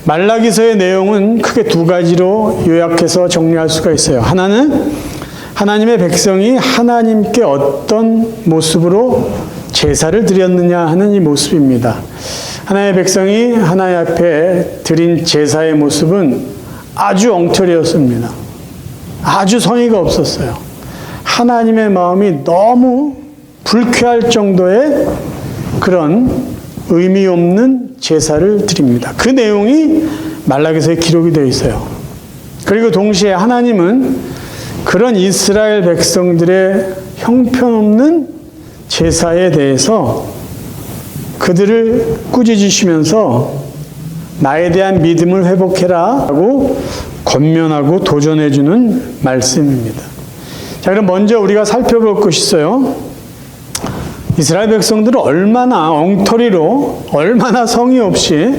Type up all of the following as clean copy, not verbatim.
말라기서의 내용은 크게 두 가지로 요약해서 정리할 수가 있어요. 하나는 하나님의 백성이 하나님께 어떤 모습으로 제사를 드렸느냐 하는 이 모습입니다. 하나님의 백성이 하나님 앞에 드린 제사의 모습은 아주 엉터리였습니다. 아주 성의가 없었어요. 하나님의 마음이 너무 불쾌할 정도의 그런 의미 없는 제사를 드립니다. 그 내용이 말라기서에 기록이 되어 있어요. 그리고 동시에 하나님은 그런 이스라엘 백성들의 형편없는 제사에 대해서 그들을 꾸짖으시면서 나에 대한 믿음을 회복해라 하고 권면하고 도전해주는 말씀입니다. 자, 그럼 먼저 우리가 살펴볼 것이 있어요. 이스라엘 백성들은 얼마나 엉터리로, 얼마나 성의 없이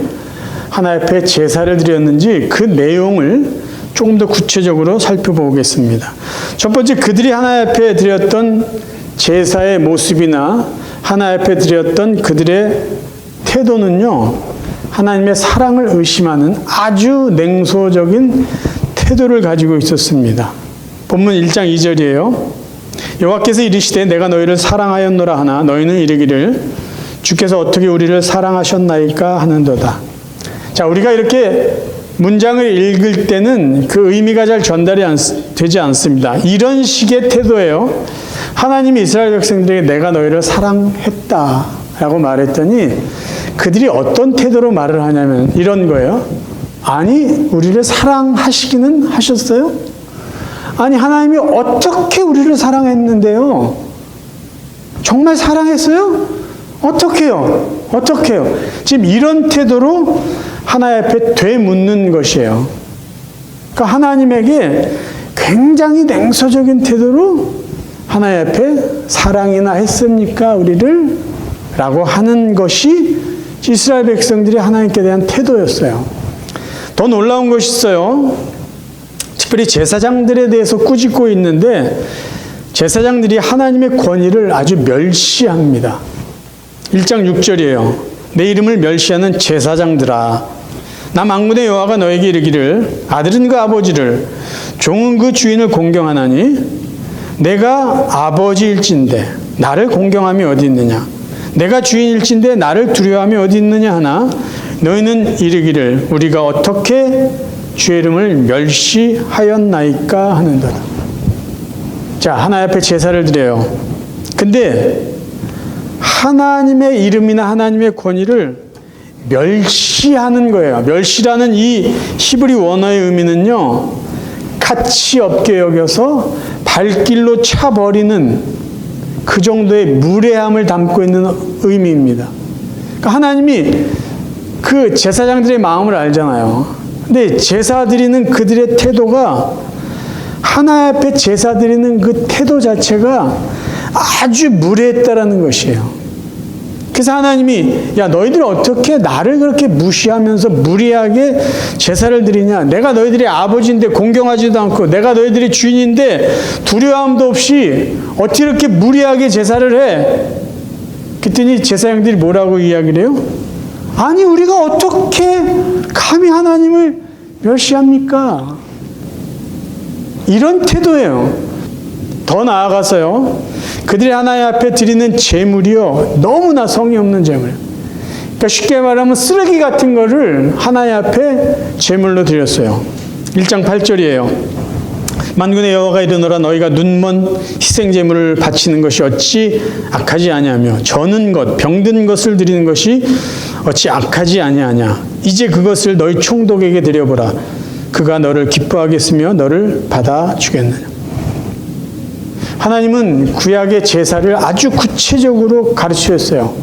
하나님 앞에 제사를 드렸는지 그 내용을 조금 더 구체적으로 살펴보겠습니다. 첫 번째, 그들이 하나님 앞에 드렸던 제사의 모습이나 하나님 앞에 드렸던 그들의 태도는요, 하나님의 사랑을 의심하는 아주 냉소적인 태도를 가지고 있었습니다. 본문 1장 2절이에요. 여호와께서 이르시되 내가 너희를 사랑하였노라 하나 너희는 이르기를 주께서 어떻게 우리를 사랑하셨나이까 하는도다. 자, 우리가 이렇게 문장을 읽을 때는 그 의미가 잘 전달이 되지 않습니다. 이런 식의 태도예요. 하나님이 이스라엘 백성들에게 내가 너희를 사랑했다 라고 말했더니 그들이 어떤 태도로 말을 하냐면 이런 거예요. 아니, 우리를 사랑하시기는 하셨어요? 아니, 하나님이 어떻게 우리를 사랑했는데요? 정말 사랑했어요? 어떻게요? 어떻게요? 지금 이런 태도로 하나님 앞에 되묻는 것이에요. 그러니까 하나님에게 굉장히 냉소적인 태도로 하나님 앞에 사랑이나 했습니까? 우리를? 라고 하는 것이 이스라엘 백성들이 하나님께 대한 태도였어요. 더 놀라운 것이 있어요. 특별히 제사장들에 대해서 꾸짖고 있는데 제사장들이 하나님의 권위를 아주 멸시합니다. 1장 6절이에요. 내 이름을 멸시하는 제사장들아, 나 만군의 여호와가 너에게 이르기를 아들은 그 아버지를 종은 그 주인을 공경하나니 내가 아버지일진데 나를 공경함이 어디 있느냐, 내가 주인일진데 나를 두려워함이 어디 있느냐 하나 너희는 이르기를 우리가 어떻게 주의 이름을 멸시하였나이까 하는도다. 자, 하나님 앞에 제사를 드려요. 근데 하나님의 이름이나 하나님의 권위를 멸시하는 거예요. 멸시라는 이 히브리 원어의 의미는요, 가치 없게 여겨서 발길로 차버리는 그 정도의 무례함을 담고 있는 의미입니다. 그러니까 하나님이 그 제사장들의 마음을 알잖아요. 근데 제사 드리는 그들의 태도가 하나님 앞에 제사 드리는 그 태도 자체가 아주 무례했다라는 것이에요. 그래서 하나님이 야, 너희들 어떻게 나를 그렇게 무시하면서 무리하게 제사를 드리냐, 내가 너희들의 아버지인데 공경하지도 않고 내가 너희들의 주인인데 두려움도 없이 어떻게 이렇게 무리하게 제사를 해? 그랬더니 제사장들이 뭐라고 이야기를 해요? 아니, 우리가 어떻게 감히 하나님을 멸시합니까? 이런 태도예요. 더 나아가서요, 그들이 하나님 앞에 드리는 제물이요, 너무나 성의 없는 제물. 그러니까 쉽게 말하면 쓰레기 같은 거를 하나님 앞에 제물로 드렸어요. 1장 8절이에요. 만군의 여호와가 이르노라 너희가 눈먼 희생제물을 바치는 것이 어찌 악하지 아니하며 저는 것 병든 것을 드리는 것이 어찌 악하지 아니하냐. 이제 그것을 너희 총독에게 드려보라. 그가 너를 기뻐하겠으며 너를 받아주겠느냐. 하나님은 구약의 제사를 아주 구체적으로 가르치셨어요.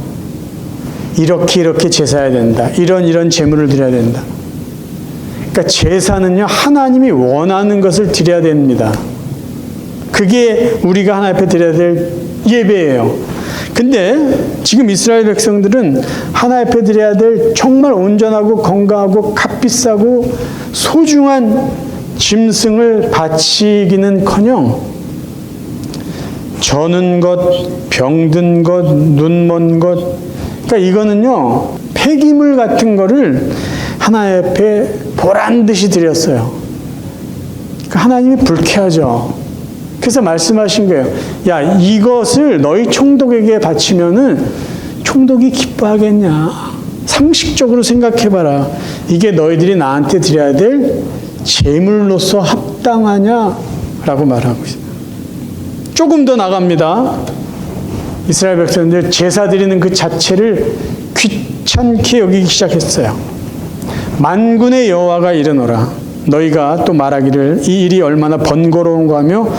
이렇게 제사해야 된다. 이런 제물을 드려야 된다. 그러니까 제사는요, 하나님이 원하는 것을 드려야 됩니다. 그게 우리가 하나님 앞에 드려야 될 예배예요. 근데 지금 이스라엘 백성들은 하나님 앞에 드려야 될 정말 온전하고 건강하고 값비싸고 소중한 짐승을 바치기는커녕 저는 것, 병든 것, 눈먼 것, 그러니까 이거는요, 폐기물 같은 거를 하나님 앞에 보란 듯이 드렸어요. 하나님이 불쾌하죠. 그래서 말씀하신 거예요. 야, 이것을 너희 총독에게 바치면은 총독이 기뻐하겠냐? 상식적으로 생각해봐라. 이게 너희들이 나한테 드려야 될 제물로서 합당하냐? 라고 말하고 있어요. 조금 더 나갑니다. 이스라엘 백성들 제사 드리는 그 자체를 귀찮게 여기기 시작했어요. 만군의 여호와가 이르노라. 너희가 또 말하기를 이 일이 얼마나 번거로운가 하며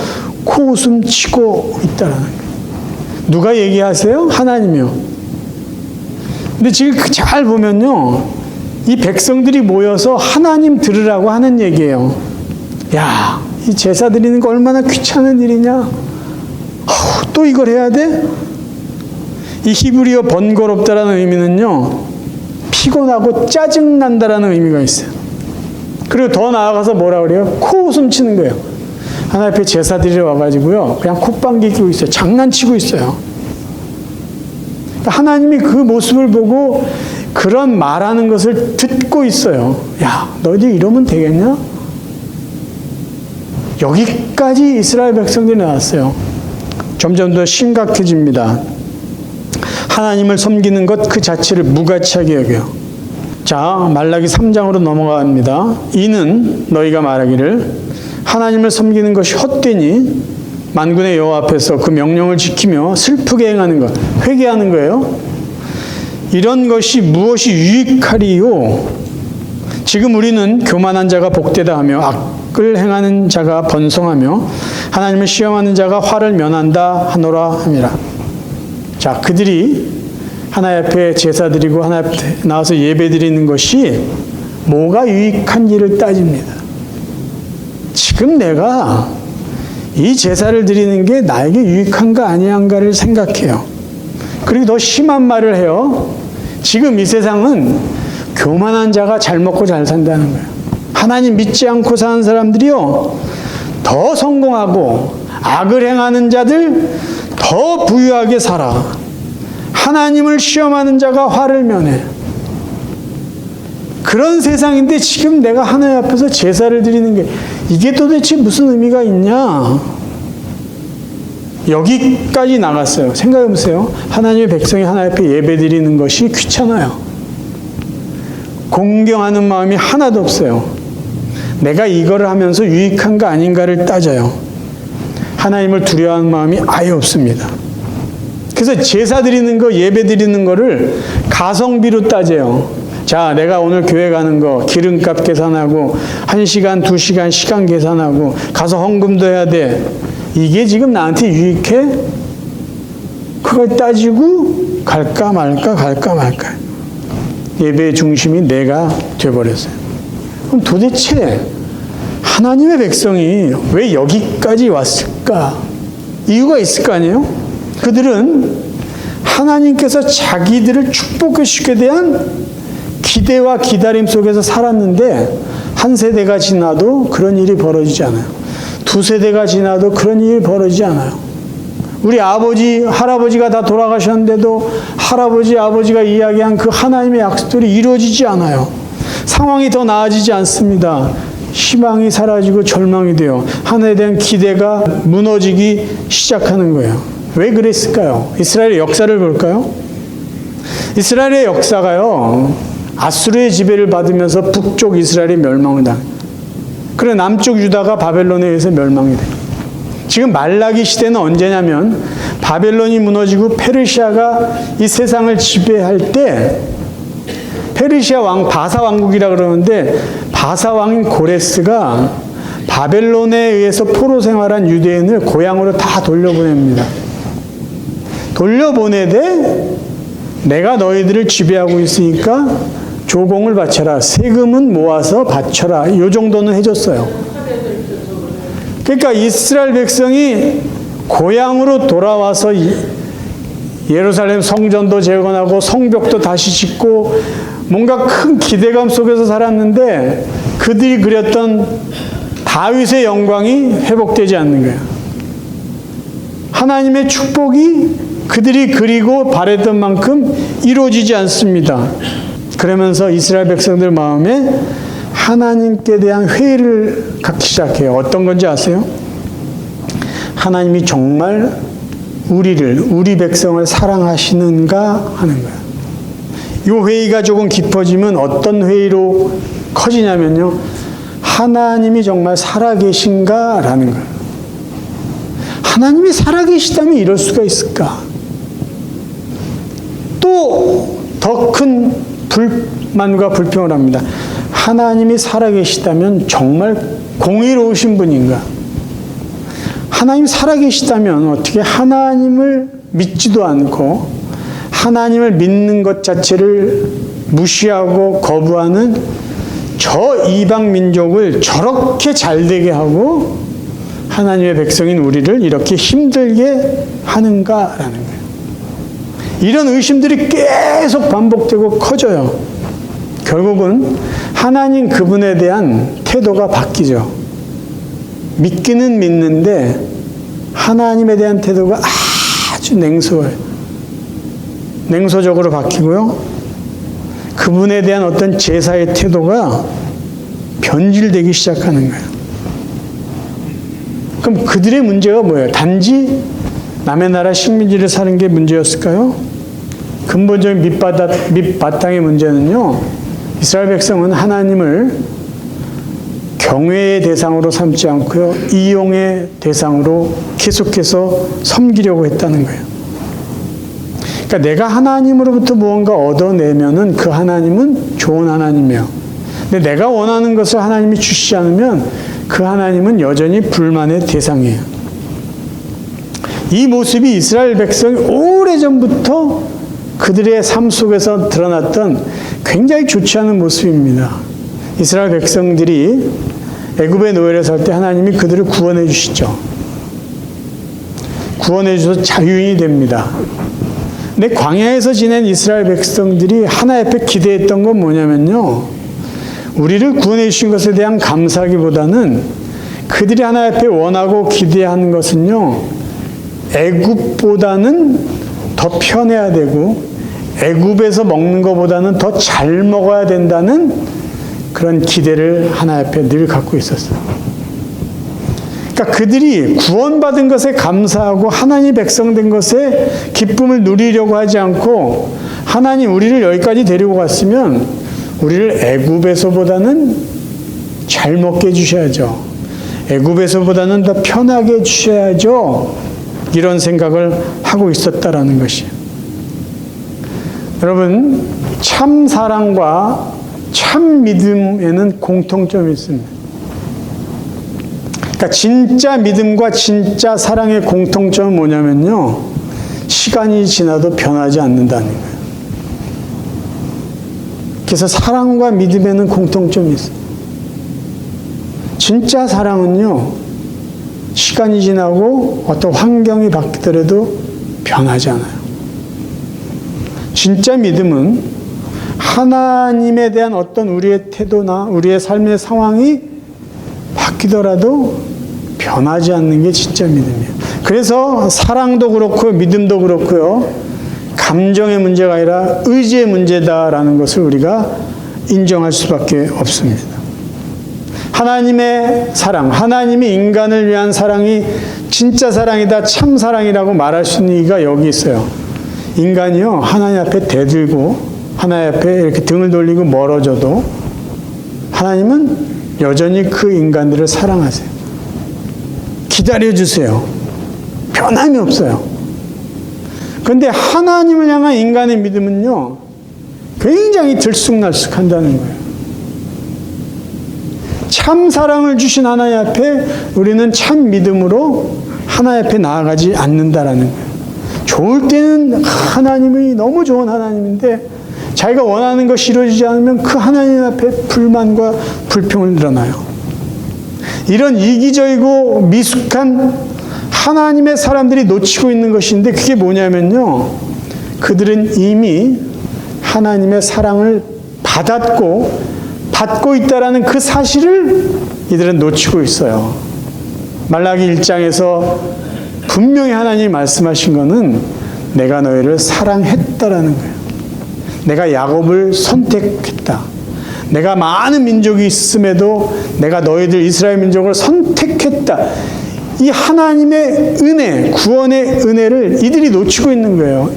코웃음 치고 있다라는 거예요. 누가 얘기하세요? 하나님이요. 근데 지금 잘 보면요, 이 백성들이 모여서 하나님 들으라고 하는 얘기예요. 야, 이 제사 드리는 거 얼마나 귀찮은 일이냐? 또 이걸 해야 돼? 이 히브리어 번거롭다라는 의미는요, 피곤하고 짜증난다라는 의미가 있어요. 그리고 더 나아가서 뭐라 그래요? 코웃음 치는 거예요. 하나님 앞에 제사 드리러 와가지고요, 그냥 콧방귀 끼고 있어요. 장난치고 있어요. 하나님이 그 모습을 보고 그런 말하는 것을 듣고 있어요. 야, 너희들 이러면 되겠냐? 여기까지 이스라엘 백성들이 나왔어요. 점점 더 심각해집니다. 하나님을 섬기는 것 그 자체를 무가치하게 여겨요. 자, 말라기 3장으로 넘어갑니다. 이는 너희가 말하기를 하나님을 섬기는 것이 헛되니 만군의 여호와 앞에서 그 명령을 지키며 슬프게 행하는 것, 회개하는 거예요. 이런 것이 무엇이 유익하리요? 지금 우리는 교만한 자가 복되다 하며 악을 행하는 자가 번성하며 하나님을 시험하는 자가 화를 면한다 하노라 함이라. 자, 그들이 하나님 앞에 제사 드리고 하나님 앞에 나와서 예배 드리는 것이 뭐가 유익한 일을 따집니다. 지금 내가 이 제사를 드리는 게 나에게 유익한가 아니한가를 생각해요. 그리고 더 심한 말을 해요. 지금 이 세상은 교만한 자가 잘 먹고 잘 산다는 거예요. 하나님 믿지 않고 사는 사람들이요, 더 성공하고 악을 행하는 자들 더 부유하게 살아. 하나님을 시험하는 자가 화를 면해. 그런 세상인데 지금 내가 하나님 앞에서 제사를 드리는 게 이게 도대체 무슨 의미가 있냐? 여기까지 나갔어요. 생각해 보세요. 하나님의 백성이 하나님 앞에 예배 드리는 것이 귀찮아요. 공경하는 마음이 하나도 없어요. 내가 이거를 하면서 유익한가 아닌가를 따져요. 하나님을 두려워하는 마음이 아예 없습니다. 그래서 제사 드리는 거, 예배 드리는 거를 가성비로 따져요. 자, 내가 오늘 교회 가는 거 기름값 계산하고 1시간, 2시간 시간 계산하고 가서 헌금도 해야 돼. 이게 지금 나한테 유익해? 그걸 따지고 갈까 말까 갈까 말까. 예배의 중심이 내가 돼버렸어요. 그럼 도대체 하나님의 백성이 왜 여기까지 왔을까? 이유가 있을 거 아니에요? 그들은 하나님께서 자기들을 축복해 주시게 대한 기대와 기다림 속에서 살았는데 한 세대가 지나도 그런 일이 벌어지지 않아요. 두 세대가 지나도 그런 일이 벌어지지 않아요. 우리 아버지, 할아버지가 다 돌아가셨는데도 할아버지, 아버지가 이야기한 그 하나님의 약속들이 이루어지지 않아요. 상황이 더 나아지지 않습니다. 희망이 사라지고 절망이 돼요. 하나님에 대한 기대가 무너지기 시작하는 거예요. 왜 그랬을까요? 이스라엘의 역사를 볼까요? 이스라엘의 역사가요, 아수르의 지배를 받으면서 북쪽 이스라엘이 멸망을 당해요. 그래 남쪽 유다가 바벨론에 의해서 멸망이 돼요. 지금 말라기 시대는 언제냐면 바벨론이 무너지고 페르시아가 이 세상을 지배할 때, 페르시아 왕 바사 왕국이라 그러는데 바사 왕인 고레스가 바벨론에 의해서 포로 생활한 유대인을 고향으로 다 돌려보냅니다. 돌려보내되 내가 너희들을 지배하고 있으니까 조공을 바쳐라. 세금은 모아서 바쳐라. 이 정도는 해줬어요. 그러니까 이스라엘 백성이 고향으로 돌아와서 예루살렘 성전도 재건하고 성벽도 다시 짓고 뭔가 큰 기대감 속에서 살았는데 그들이 그렸던 다윗의 영광이 회복되지 않는 거예요. 하나님의 축복이 그들이 그리고 바랬던 만큼 이루어지지 않습니다. 그러면서 이스라엘 백성들 마음에 하나님께 대한 회의를 갖기 시작해요. 어떤 건지 아세요? 하나님이 정말 우리 백성을 사랑하시는가 하는 거예요. 이 회의가 조금 깊어지면 어떤 회의로 커지냐면요. 하나님이 정말 살아계신가 라는 거예요. 하나님이 살아계시다면 이럴 수가 있을까? 또 더 큰 불만과 불평을 합니다. 하나님이 살아계시다면 정말 공의로우신 분인가? 하나님이 살아계시다면 어떻게 하나님을 믿지도 않고 하나님을 믿는 것 자체를 무시하고 거부하는 저 이방 민족을 저렇게 잘되게 하고 하나님의 백성인 우리를 이렇게 힘들게 하는가라는 거예요. 이런 의심들이 계속 반복되고 커져요. 결국은 하나님 그분에 대한 태도가 바뀌죠. 믿기는 믿는데 하나님에 대한 태도가 아주 냉소해요. 냉소적으로 바뀌고요. 그분에 대한 어떤 제사의 태도가 변질되기 시작하는 거예요. 그럼 그들의 문제가 뭐예요? 단지 남의 나라 식민지를 사는 게 문제였을까요? 근본적인 밑바탕의 문제는요. 이스라엘 백성은 하나님을 경외의 대상으로 삼지 않고요. 이용의 대상으로 계속해서 섬기려고 했다는 거예요. 그러니까 내가 하나님으로부터 무언가 얻어내면은 그 하나님은 좋은 하나님이에요. 근데 내가 원하는 것을 하나님이 주시지 않으면 그 하나님은 여전히 불만의 대상이에요. 이 모습이 이스라엘 백성이 오래전부터 그들의 삶 속에서 드러났던 굉장히 좋지 않은 모습입니다. 이스라엘 백성들이 애굽의 노예를 살 때 하나님이 그들을 구원해 주시죠. 구원해 주셔서 자유인이 됩니다. 근데 광야에서 지낸 이스라엘 백성들이 하나님 앞에 기대했던 건 뭐냐면요. 우리를 구원해 주신 것에 대한 감사하기보다는 그들이 하나님 앞에 원하고 기대하는 것은요. 애굽보다는 더 편해야 되고 애굽에서 먹는 것보다는 더 잘 먹어야 된다는 그런 기대를 하나님 앞에 늘 갖고 있었어요. 그러니까 그들이 구원받은 것에 감사하고 하나님 백성 된 것에 기쁨을 누리려고 하지 않고 하나님 우리를 여기까지 데리고 갔으면 우리를 애굽에서보다는 잘 먹게 해주셔야죠. 애굽에서보다는 더 편하게 해주셔야죠. 이런 생각을 하고 있었다라는 것이에요. 여러분, 참 사랑과 참 믿음에는 공통점이 있습니다. 그러니까 진짜 믿음과 진짜 사랑의 공통점은 뭐냐면요. 시간이 지나도 변하지 않는다는 거예요. 그래서 사랑과 믿음에는 공통점이 있어요. 진짜 사랑은요. 시간이 지나고 어떤 환경이 바뀌더라도 변하지 않아요. 진짜 믿음은 하나님에 대한 어떤 우리의 태도나 우리의 삶의 상황이 바뀌더라도 변하지 않는 게 진짜 믿음이에요. 그래서 사랑도 그렇고 믿음도 그렇고요. 감정의 문제가 아니라 의지의 문제다라는 것을 우리가 인정할 수밖에 없습니다. 하나님의 사랑, 하나님이 인간을 위한 사랑이 진짜 사랑이다, 참 사랑이라고 말할 수 있는 이유가 여기 있어요. 인간이요, 하나님 앞에 대들고 하나님 앞에 이렇게 등을 돌리고 멀어져도 하나님은 여전히 그 인간들을 사랑하세요. 기다려주세요. 변함이 없어요. 그런데 하나님을 향한 인간의 믿음은요, 굉장히 들쑥날쑥한다는 거예요. 참 사랑을 주신 하나님 앞에 우리는 참 믿음으로 하나님 앞에 나아가지 않는다라는 거예요. 좋을 때는 하나님이 너무 좋은 하나님인데 자기가 원하는 것이 이루어지지 않으면 그 하나님 앞에 불만과 불평을 드러나요. 이런 이기적이고 미숙한 하나님의 사람들이 놓치고 있는 것인데 그게 뭐냐면요. 그들은 이미 하나님의 사랑을 받고 있다라는 그 사실을 이들은 놓치고 있어요. 말라기 1장에서 분명히 하나님이 말씀하신 것은 내가 너희를 사랑했다라는 거예요. 내가 야곱을 선택했다. 내가 많은 민족이 있음에도 내가 너희들 이스라엘 민족을 선택했다. 이 하나님의 은혜, 구원의 은혜를 이들이 놓치고 있는 거예요.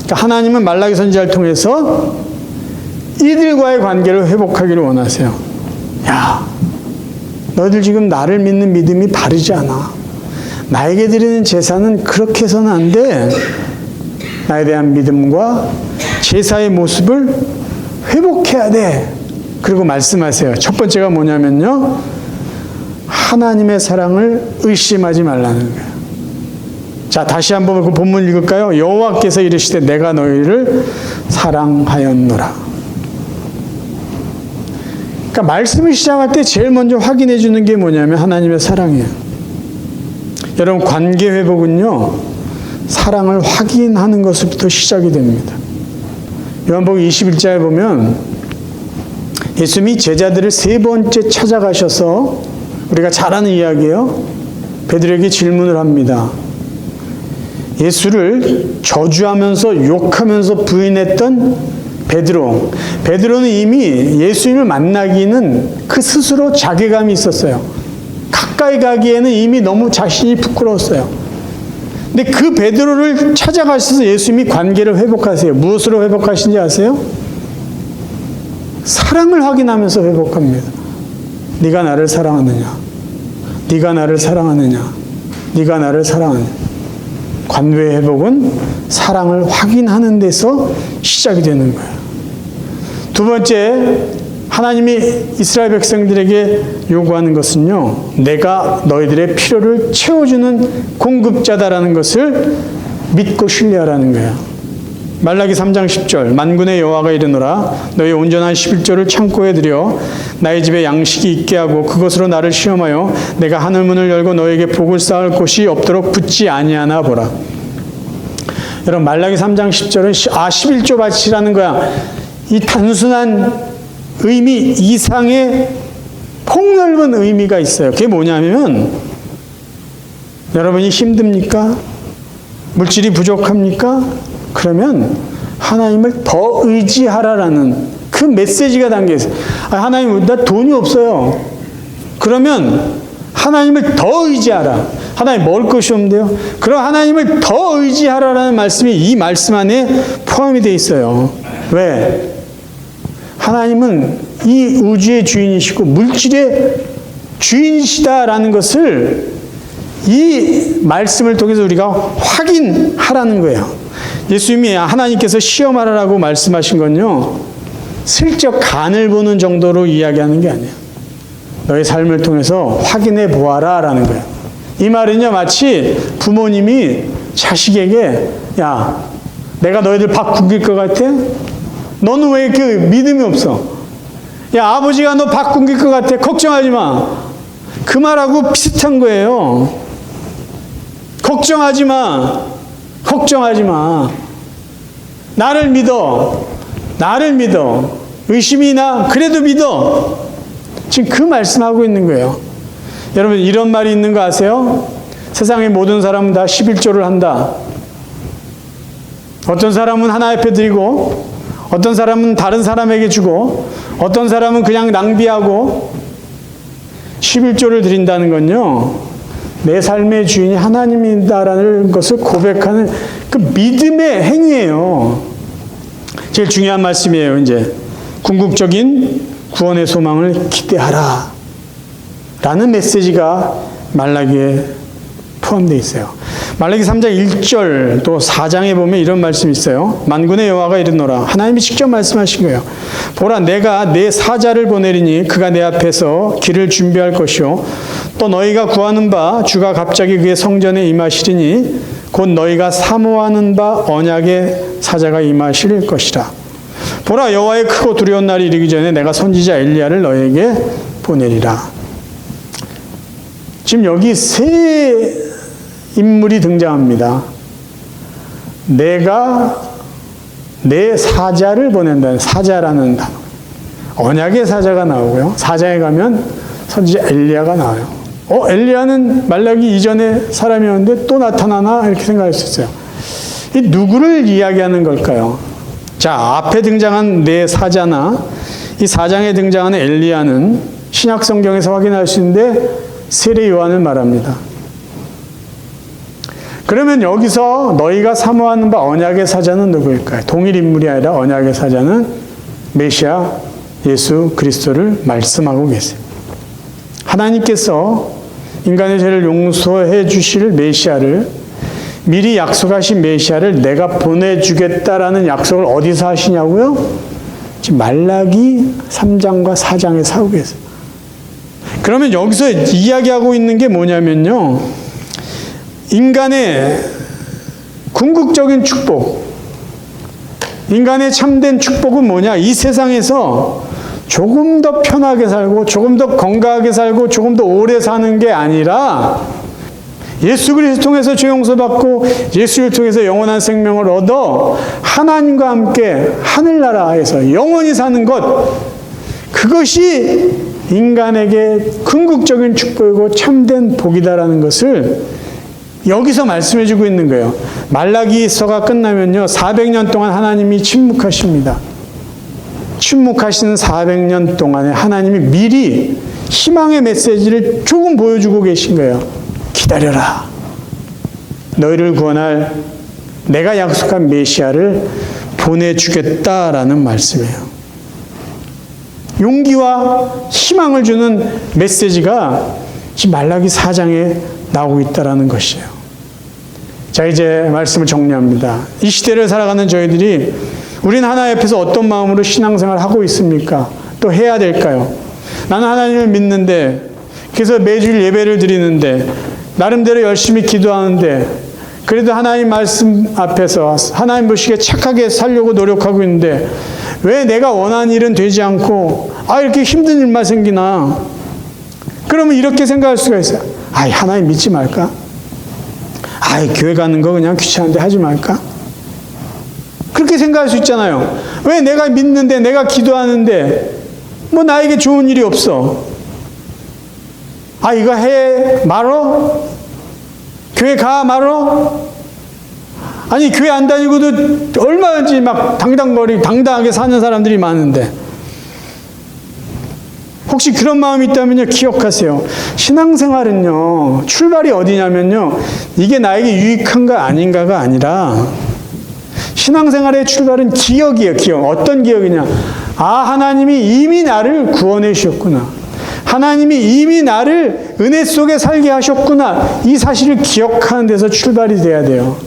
그러니까 하나님은 말라기 선지자를 통해서 이들과의 관계를 회복하기를 원하세요. 야, 너희들 지금 나를 믿는 믿음이 바르지 않아. 나에게 드리는 제사는 그렇게 해서는 안 돼. 나에 대한 믿음과 제사의 모습을 회복해야 돼. 그리고 말씀하세요. 첫 번째가 뭐냐면요, 하나님의 사랑을 의심하지 말라는 거예요. 자, 다시 한번 그 본문 읽을까요? 여호와께서 이르시되 내가 너희를 사랑하였노라. 그러니까 말씀을 시작할 때 제일 먼저 확인해 주는 게 뭐냐면 하나님의 사랑이에요. 여러분, 관계 회복은요, 사랑을 확인하는 것부터 시작이 됩니다. 요한복음 21장에 보면 예수님이 제자들을 세 번째 찾아가셔서, 우리가 잘 아는 이야기예요. 베드로에게 질문을 합니다. 예수를 저주하면서 욕하면서 부인했던 베드로는 이미 예수님을 만나기는 그 스스로 자괴감이 있었어요. 가까이 가기에는 이미 너무 자신이 부끄러웠어요. 근데 그 베드로를 찾아가셔서 예수님이 관계를 회복하세요. 무엇으로 회복하신지 아세요? 사랑을 확인하면서 회복합니다. 네가 나를 사랑하느냐? 네가 나를 사랑하느냐? 네가 나를 사랑하느냐? 관계 회복은 사랑을 확인하는 데서 시작이 되는 거예요. 두 번째, 하나님이 이스라엘 백성들에게 요구하는 것은요, 내가 너희들의 필요를 채워주는 공급자다라는 것을 믿고 신뢰하라는 거예요. 말라기 3장 10절, 만군의 여호와가 이르노라 너희 온전한 11조를 창고에 들여 나의 집에 양식이 있게 하고 그것으로 나를 시험하여 내가 하늘문을 열고 너에게 복을 쌓을 곳이 없도록 붙지 아니하나 보라. 여러분, 말라기 3장 10절은 11조 바치라는 거야. 이 단순한 의미 이상의 폭넓은 의미가 있어요. 그게 뭐냐면, 여러분이 힘듭니까? 물질이 부족합니까? 그러면 하나님을 더 의지하라라는 그 메시지가 담겨 있어요. 하나님, 나 돈이 없어요. 그러면 하나님을 더 의지하라. 하나님, 먹을 것이 없는데요. 그럼 하나님을 더 의지하라라는 말씀이 이 말씀 안에 포함이 되어 있어요. 왜? 하나님은 이 우주의 주인이시고 물질의 주인이시다라는 것을 이 말씀을 통해서 우리가 확인하라는 거예요. 예수님이 하나님께서 시험하라라고 말씀하신 건요, 슬쩍 간을 보는 정도로 이야기하는 게 아니에요. 너의 삶을 통해서 확인해 보아라 라는 거예요. 이 말은요, 마치 부모님이 자식에게, 야, 내가 너희들 밥 굶길 것 같아? 너는 왜 이렇게 믿음이 없어? 야, 아버지가 너 밥 굶길 것 같아? 걱정하지 마. 그 말하고 비슷한 거예요. 걱정하지 마. 걱정하지 마. 나를 믿어. 나를 믿어. 의심이 나. 그래도 믿어. 지금 그 말씀하고 있는 거예요. 여러분, 이런 말이 있는 거 아세요? 세상의 모든 사람은 다 11조를 한다. 어떤 사람은 하나 옆에 드리고, 어떤 사람은 다른 사람에게 주고, 어떤 사람은 그냥 낭비하고. 11조를 드린다는 건요, 내 삶의 주인이 하나님이다라는 것을 고백하는 그 믿음의 행위예요. 제일 중요한 말씀이에요. 이제 궁극적인 구원의 소망을 기대하라 라는 메시지가 말라기에 포함되어 있어요. 말라기 3장 1절 또 4장에 보면 이런 말씀이 있어요. 만군의 여호와가 이르노라. 하나님이 직접 말씀하신 거예요. 보라, 내가 내 사자를 보내리니 그가 내 앞에서 길을 준비할 것이요 또 너희가 구하는 바 주가 갑자기 그의 성전에 임하시리니 곧 너희가 사모하는 바 언약의 사자가 임하실 것이라. 보라, 여호와의 크고 두려운 날이 이르기 전에 내가 선지자 엘리야를 너희에게 보내리라. 지금 여기 세 인물이 등장합니다. 내가 내 사자를 보낸다는 사자라는 단어. 언약의 사자가 나오고요. 사자에 가면 선지자 엘리야가 나와요. 엘리야는 말라기 이전의 사람이었는데 또 나타나나? 이렇게 생각할 수 있어요. 이 누구를 이야기하는 걸까요? 자, 앞에 등장한 네 사자나 이 4장에 등장하는 엘리야는 신약 성경에서 확인할 수 있는데 세례 요한을 말합니다. 그러면 여기서 너희가 사모하는 바 언약의 사자는 누구일까요? 동일 인물이 아니라 언약의 사자는 메시아 예수 그리스도를 말씀하고 계세요. 하나님께서 인간의 죄를 용서해 주실 메시아를, 미리 약속하신 메시아를 내가 보내주겠다라는 약속을 어디서 하시냐고요? 지금 말라기 3장과 4장에서 하고 계세요. 그러면 여기서 이야기하고 있는 게 뭐냐면요, 인간의 궁극적인 축복, 인간의 참된 축복은 뭐냐? 이 세상에서 조금 더 편하게 살고 조금 더 건강하게 살고 조금 더 오래 사는 게 아니라 예수 그리스도를 통해서 죄 용서받고 예수를 통해서 영원한 생명을 얻어 하나님과 함께 하늘나라에서 영원히 사는 것, 그것이 인간에게 궁극적인 축복이고 참된 복이다라는 것을 여기서 말씀해 주고 있는 거예요. 말라기서가 끝나면요, 400년 동안 하나님이 침묵하십니다. 침묵하시는 400년 동안에 하나님이 미리 희망의 메시지를 조금 보여주고 계신 거예요. 기다려라. 너희를 구원할 내가 약속한 메시아를 보내주겠다라는 말씀이에요. 용기와 희망을 주는 메시지가 지금 말라기 4장에 나오고 있다는 것이에요. 자, 이제 말씀을 정리합니다. 이 시대를 살아가는 저희들이 우리는 하나님 앞에서 어떤 마음으로 신앙생활을 하고 있습니까? 또 해야 될까요? 나는 하나님을 믿는데, 그래서 매주일 예배를 드리는데, 나름대로 열심히 기도하는데, 그래도 하나님 말씀 앞에서 하나님 보시기에 착하게 살려고 노력하고 있는데 왜 내가 원하는 일은 되지 않고 이렇게 힘든 일만 생기나? 그러면 이렇게 생각할 수가 있어요. 하나님 믿지 말까? 교회 가는 거 그냥 귀찮은데 하지 말까? 그렇게 생각할 수 있잖아요. 왜 내가 믿는데, 내가 기도하는데 뭐 나에게 좋은 일이 없어? 이거 해 말어? 교회 가 말어? 아니, 교회 안 다니고도 얼마든지 막 당당하게 사는 사람들이 많은데, 혹시 그런 마음이 있다면요, 기억하세요. 신앙생활은요, 출발이 어디냐면요, 이게 나에게 유익한가 아닌가가 아니라, 신앙생활의 출발은 기억이에요, 기억. 어떤 기억이냐? 하나님이 이미 나를 구원해 주셨구나. 하나님이 이미 나를 은혜 속에 살게 하셨구나. 이 사실을 기억하는 데서 출발이 돼야 돼요.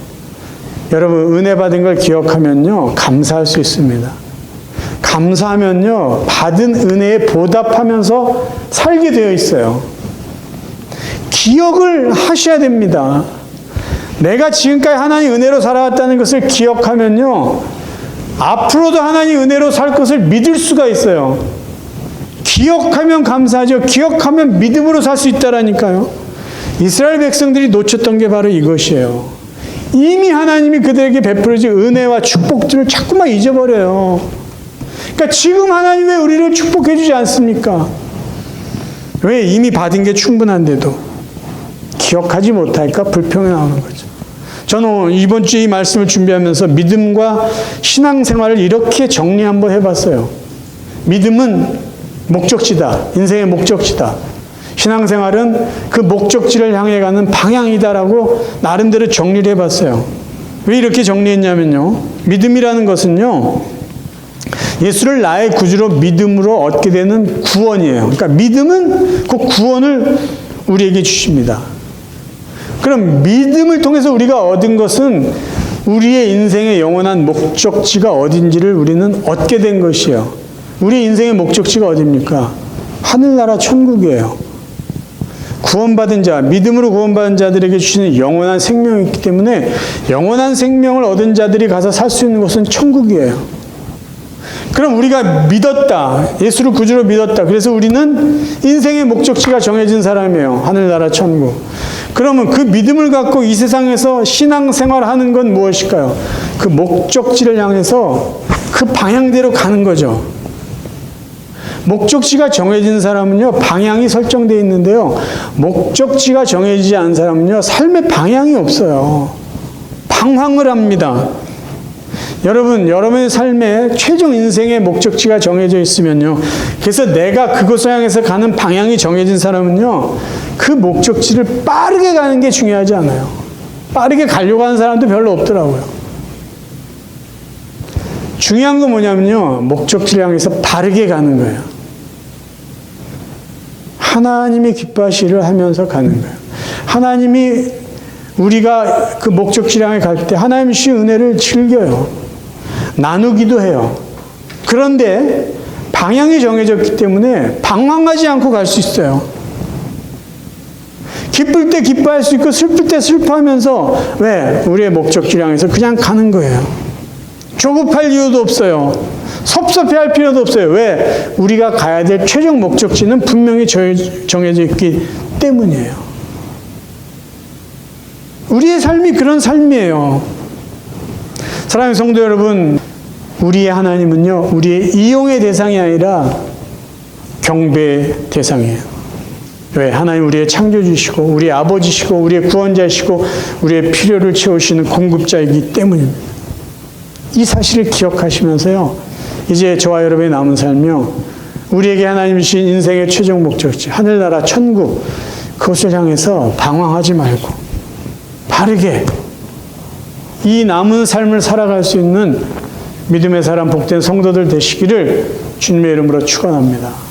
여러분, 은혜 받은 걸 기억하면요, 감사할 수 있습니다. 감사하면요, 받은 은혜에 보답하면서 살게 되어 있어요. 기억을 하셔야 됩니다. 내가 지금까지 하나님 은혜로 살아왔다는 것을 기억하면요, 앞으로도 하나님 은혜로 살 것을 믿을 수가 있어요. 기억하면 감사하죠. 기억하면 믿음으로 살 수 있다라니까요. 이스라엘 백성들이 놓쳤던 게 바로 이것이에요. 이미 하나님이 그들에게 베풀어진 은혜와 축복들을 자꾸만 잊어버려요. 그러니까 지금 하나님 왜 우리를 축복해 주지 않습니까? 왜? 이미 받은 게 충분한데도 기억하지 못할까 불평이 나오는 거죠. 저는 이번 주에 이 말씀을 준비하면서 믿음과 신앙생활을 이렇게 정리 한번 해봤어요. 믿음은 목적지다. 인생의 목적지다. 신앙생활은 그 목적지를 향해 가는 방향이다라고 나름대로 정리를 해봤어요. 왜 이렇게 정리했냐면요, 믿음이라는 것은요, 예수를 나의 구주로 믿음으로 얻게 되는 구원이에요. 그러니까 믿음은 그 구원을 우리에게 주십니다. 그럼 믿음을 통해서 우리가 얻은 것은 우리의 인생의 영원한 목적지가 어딘지를 우리는 얻게 된 것이에요. 우리 인생의 목적지가 어디입니까? 하늘나라 천국이에요. 구원받은 자, 믿음으로 구원받은 자들에게 주시는 영원한 생명이 있기 때문에 영원한 생명을 얻은 자들이 가서 살 수 있는 곳은 천국이에요. 그럼 우리가 믿었다. 예수를 구주로 믿었다. 그래서 우리는 인생의 목적지가 정해진 사람이에요. 하늘나라 천국. 그러면 그 믿음을 갖고 이 세상에서 신앙생활하는 건 무엇일까요? 그 목적지를 향해서 그 방향대로 가는 거죠. 목적지가 정해진 사람은요, 방향이 설정되어 있는데요, 목적지가 정해지지 않은 사람은요, 삶의 방향이 없어요. 방황을 합니다. 여러분, 여러분의 삶의 최종 인생의 목적지가 정해져 있으면요. 그래서 내가 그것을 향해서 가는 방향이 정해진 사람은요. 그 목적지를 빠르게 가는 게 중요하지 않아요. 빠르게 가려고 하는 사람도 별로 없더라고요. 중요한 건 뭐냐면요. 목적지를 향해서 바르게 가는 거예요. 하나님이 기뻐하시기를 하면서 가는 거예요. 하나님이 우리가 그 목적지를 향해 갈 때 하나님이 주신 은혜를 즐겨요. 나누기도 해요. 그런데 방향이 정해졌기 때문에 방황하지 않고 갈 수 있어요. 기쁠 때 기뻐할 수 있고 슬플 때 슬퍼하면서 왜? 우리의 목적지를 향해서 그냥 가는 거예요. 조급할 이유도 없어요. 섭섭해할 필요도 없어요. 왜? 우리가 가야 될 최종 목적지는 분명히 정해져 있기 때문이에요. 우리의 삶이 그런 삶이에요. 사랑하는 성도 여러분, 우리의 하나님은요, 우리의 이용의 대상이 아니라 경배의 대상이에요. 왜? 하나님 우리의 창조주시고, 우리의 아버지시고, 우리의 구원자시고, 우리의 필요를 채우시는 공급자이기 때문입니다. 이 사실을 기억하시면서요, 이제 저와 여러분의 남은 삶이요, 우리에게 하나님이 주신 인생의 최종 목적지, 하늘나라 천국, 그것을 향해서 방황하지 말고, 바르게 이 남은 삶을 살아갈 수 있는 믿음의 사람 복된 성도들 되시기를 주님의 이름으로 축원합니다.